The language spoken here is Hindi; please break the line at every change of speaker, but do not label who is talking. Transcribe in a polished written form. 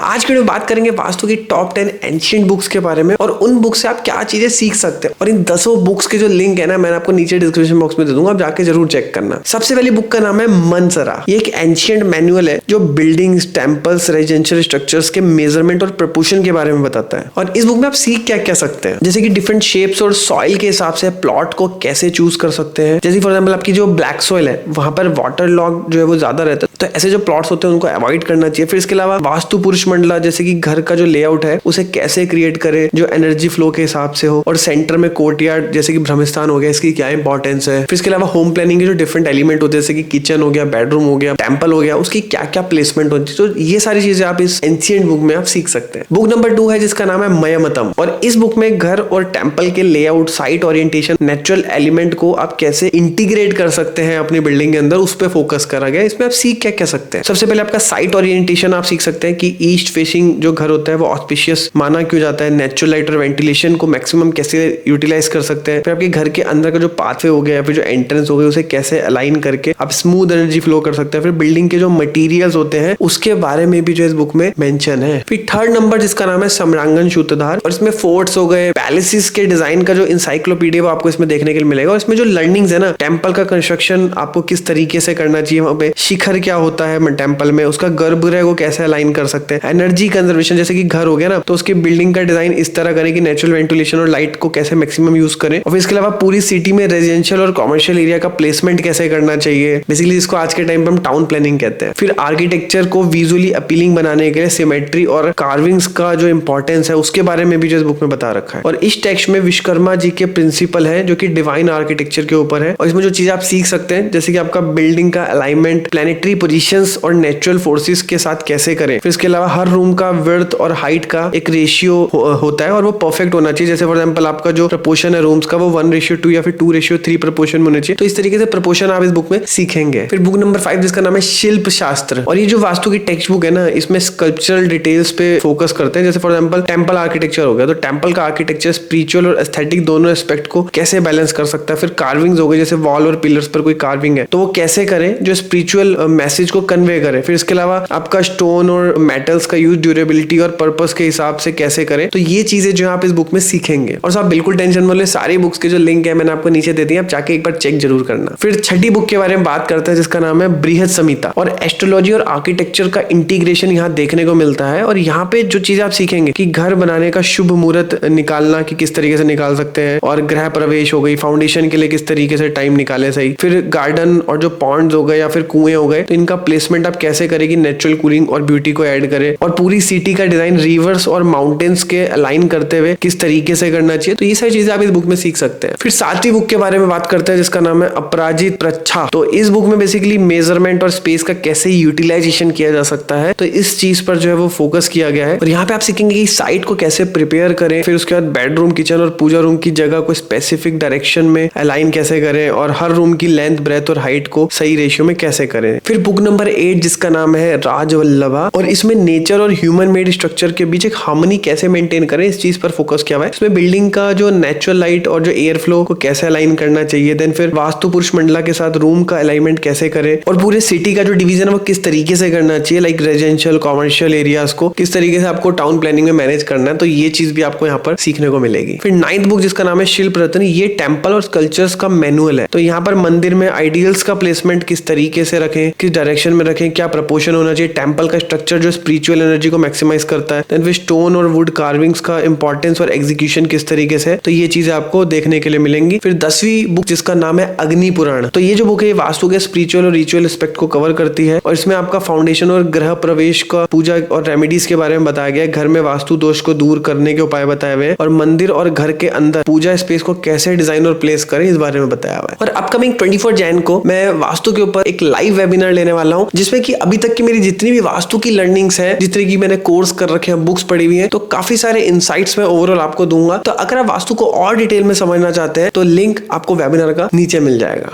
आज की वीडियो में बात करेंगे वास्तु की टॉप 10 एंशिएंट बुक्स के बारे में और उन बुक से आप क्या चीजें सीख सकते हैं। और इन 10 बुक्स के जो लिंक है ना, मैंने आपको नीचे डिस्क्रिप्शन बॉक्स में दे दूंगा, आप जाके जरूर चेक करना। सबसे पहली बुक का नाम है मनसरा। ये एक एंशिएंट मैनुअल है जो बिल्डिंग्स, टेम्पल्स, रेजिडेंशियल स्ट्रक्चर्स के मेजरमेंट और प्रपोर्शन के बारे में बताता है। और इस बुक में आप सीख क्या क्या सकते हैं, जैसे कि डिफरेंट शेप्स और सॉइल के हिसाब से प्लॉट को कैसे चूज कर सकते हैं। जैसे फॉर एग्जाम्पल आपकी जो ब्लैक सॉइल है वहां पर वाटर लॉग जो है वो ज्यादा रहता है, तो ऐसे जो प्लॉट्स होते हैं उनको अवॉइड करना चाहिए। फिर इसके अलावा वास्तु पुरुष मंडला, जैसे कि घर का जो लेआउट है उसे कैसे क्रिएट करे जो एनर्जी फ्लो के हिसाब से हो। और सेंटर में कोर्टयार्ड जैसे कि ब्रह्मस्थान हो गया, इसकी क्या इंपॉर्टेंस है। फिर इसके अलावा होम प्लानिंग के जो डिफरेंट एलिमेंट होते हैं, जैसे कि किचन हो गया, बेडरूम हो गया, टेम्पल हो गया, उसकी क्या क्या प्लेसमेंट होती है। तो ये सारी चीजें आप इस एंशिएंट बुक में आप सीख सकते हैं। बुक नंबर 2 है जिसका नाम है मयमतम। और इस बुक में घर और टेम्पल के layout, site orientation, natural element को आप कैसे इंटीग्रेट कर सकते हैं अपनी बिल्डिंग के अंदर, उस पर फोकस करा गया। इसमें आप सीख क्या क्या सकते हैं। सबसे पहले आपका साइट ओरिएंटेशन आप सीख सकते हैं कि ईस्ट फेसिंग जो घर होता है वो ऑस्पिशियस माना क्यों जाता है। नेचुरल लाइट और वेंटिलेशन को मैक्सिमम कैसे यूटिलाइज कर सकते हैं। फिर आपके घर के अंदर का जो पाथवे हो गया, फिर जो एंट्रेंस हो गया, उसे कैसे अलाइन करके आप स्मूथ एनर्जी फ्लो कर सकते हैं। फिर बिल्डिंग के जो मटेरियल्स होते हैं उसके बारे में भी जो इस बुक में मेंशन है। फिर थर्ड नंबर जिसका नाम है सम्रांगण सूत्रधार, और इसमें फोर्ट्स हो गए, पैलेसेस के डिजाइन का जो इंसाइक्लोपीडिया वो आपको इसमें देखने के लिए मिलेगा। और इसमें जो लर्निंग्स है ना, टेम्पल का कंस्ट्रक्शन आपको किस तरीके से करना चाहिए, वहां पे शिखर क्या होता है टेम्पल में, उसका गर्भगृह को कैसे अलाइन कर सकते हैं। एनर्जी कंजर्वेशन, जैसे कि घर हो गया ना, तो उसकी बिल्डिंग का डिजाइन इस तरह करें कि नेचुरल वेंटिलेशन और लाइट को कैसे मैक्सिमम यूज करें। और इसके अलावा पूरी सिटी में रेजिडेंशियल और कमर्शियल एरिया का प्लेसमेंट कैसे करना चाहिए, बेसिकली इसको आज के टाइम पे हम टाउन प्लानिंग कहते हैं। फिर आर्किटेक्चर को विजुअली अपीलिंग बनाने के लिए सिमेट्री और कार्विंग्स का जो इंपॉर्टेंस है उसके बारे में भी जो इस बुक में बता रखा है। और इस टेक्स्ट में विश्वकर्मा जी के प्रिंसिपल है जो कि डिवाइन आर्किटेक्चर के ऊपर है। और इसमें जो चीजें आप सीख सकते हैं, जैसे कि आपका बिल्डिंग का अलाइनमेंट, प्लैनेटरी पोजीशंस और नेचुरल फोर्सेस के साथ कैसे करें। फिर इसके अलावा हर रूम का विड्थ और हाइट का एक रेशियो होता है और वो परफेक्ट होना चाहिए। जैसे फॉर एग्जांपल आपका जो प्रपोर्शन है रूम्स का वो 1:2 या फिर 2:3 प्रपोर्शन में होना चाहिए। तो इस तरीके से प्रपोर्शन आप इस बुक में सीखेंगे। फिर बुक नंबर 5 जिसका नाम है शिल्प शास्त्र। और ये जो वास्तु की टेक्स्ट बुक है ना, इसमें स्कल्पचरल डिटेल्स पे फोकस करते हैं। जैसे फॉर एग्जांपल टेम्पल आर्किटेक्चर हो गया, तो टेम्पल का आर्किटेक्चर स्पिरिचुअल और एस्थेटिक दोनों एस्पेक्ट को कैसे बैलेंस कर सकता है। फिर कार्विंग्स हो गए, जैसे वॉल और पिलर्स पर कोई कार्विंग है तो वो कैसे करें जो स्पिरिचुअल मैसेज को कन्वे करे। फिर इसके अलावा आपका स्टोन और मेटल्स का यूज ड्यूरेबिलिटी और पर्पस के हिसाब से कैसे करें। तो ये चीजें जो आप इस बुक में सीखेंगे। और साहब बिल्कुल टेंशन मत लो, सारी बुक्स के जो लिंक है मैंने आपको नीचे दे दिए, आप जाके एक बार चेक जरूर करना। फिर छठी बुक के बारे में बात करते हैं जिसका नाम है बृहद संहिता। और एस्ट्रोलॉजी और आर्किटेक्चर का इंटीग्रेशन यहाँ देखने को मिलता है। और यहाँ पे जो चीज आप सीखेंगे कि घर बनाने का शुभ मुहूर्त निकालना कि किस तरीके से निकाल सकते हैं, और गृह प्रवेश हो गई, फाउंडेशन के लिए किस तरीके से टाइम निकाले सही। फिर गार्डन और जो पॉन्ड्स हो गए या फिर कुएं हो गए, तो इनका प्लेसमेंट आप कैसे करें कि नेचुरल कूलिंग और ब्यूटी को ऐड करे। और पूरी सिटी का डिजाइन रिवर्स और माउंटेन्स के अलाइन करते हुए किस तरीके से करना चाहिए। तो ये सारी चीजें आप इस बुक में सीख सकते हैं। फिर 7वीं बुक के बारे में बात करते हैं जिसका नाम है अपराजित प्रच्छा। तो इस बुक में बेसिकली मेजरमेंट और स्पेस का कैसे यूटिलाइजेशन किया जा सकता है, तो इस चीज पर जो है वो फोकस किया गया है। और यहाँ पे आप सीखेंगे कि साइट को कैसे प्रिपेयर करें। फिर उसके बाद बेडरूम, किचन और पूजा रूम की जगह को स्पेसिफिक डायरेक्शन में अलाइन कैसे करें, और हर रूम की लेंथ, ब्रेथ और हाइट को सही रेशियो में कैसे करें। फिर बुक नंबर 8 जिसका नाम है राजवल्लभा। और इसमें नेचर और ह्यूमन मेड स्ट्रक्चर के बीच एक हार्मनी कैसे मेंटेन करें, इस चीज पर फोकस किया हुआ है। इसमें बिल्डिंग का जो नेचुरल लाइट और जो एयर फ्लो को कैसे अलाइन करना चाहिए। देन फिर वास्तु पुरुष मंडला के साथ रूम का अलाइनमेंट कैसे करें, और पूरे सिटी का जो डिवीजन है वो किस तरीके से करना चाहिए, लाइक रेजिडेंशियल, कमर्शियल एरियाज को किस तरीके से आपको टाउन प्लानिंग में मैनेज करना है। तो ये चीज भी आपको यहाँ पर सीखने को मिलेगी। फिर 9th बुक जिसका नाम है शिल्प रत्न, ये टेम्पल और स्कल्पचर्स का मैनुअल है। तो यहाँ पर मंदिर में आइडियल्स का प्लेसमेंट किस तरीके से रखें, किस डायरेक्शन में रखें, क्या प्रपोर्शन होना चाहिए, टेम्पल का स्ट्रक्चर जो स्पिरिचुअल एनर्जी को मैक्सिमाइज करता है। देन फिर स्टोन और वुड कार्विंग्स का इंपॉर्टेंस और एग्जीक्यूशन किस तरीके से, तो ये चीजें आपको देखने के लिए मिलेंगी। फिर 10वीं बुक जिसका नाम है अग्नि पुराण। तो ये जो बुक है वास्तु के स्पिरिचुअल और रिचुअल एस्पेक्ट को कवर करती है। और इसमें आपका फाउंडेशन और गृह प्रवेश का पूजा और रेमेडीज के बारे में बताया गया है। घर में वास्तु दोष को दूर करने के उपाय बताए हुए हैं। और मंदिर और घर के अंदर पूजा स्पेस को कैसे डिजाइन और प्लेस करें, इस बारे में बताया हुआ है। और अपकमिंग 24 जैन को मैं वास्तु के ऊपर एक लाइव वेबिनार लेने वाला हूँ, जिसमें कि अभी तक की मेरी जितनी भी वास्तु की लर्निंग्स है, जितनी की मैंने कोर्स कर रखे हैं, बुक्स पढ़ी हुई है, तो काफी सारे इंसाइट्स मैं ओवरऑल आपको दूंगा। तो अगर आप वास्तु को और डिटेल में समझना चाहते हैं तो लिंक आपको वेबिनार का नीचे मिल जाएगा।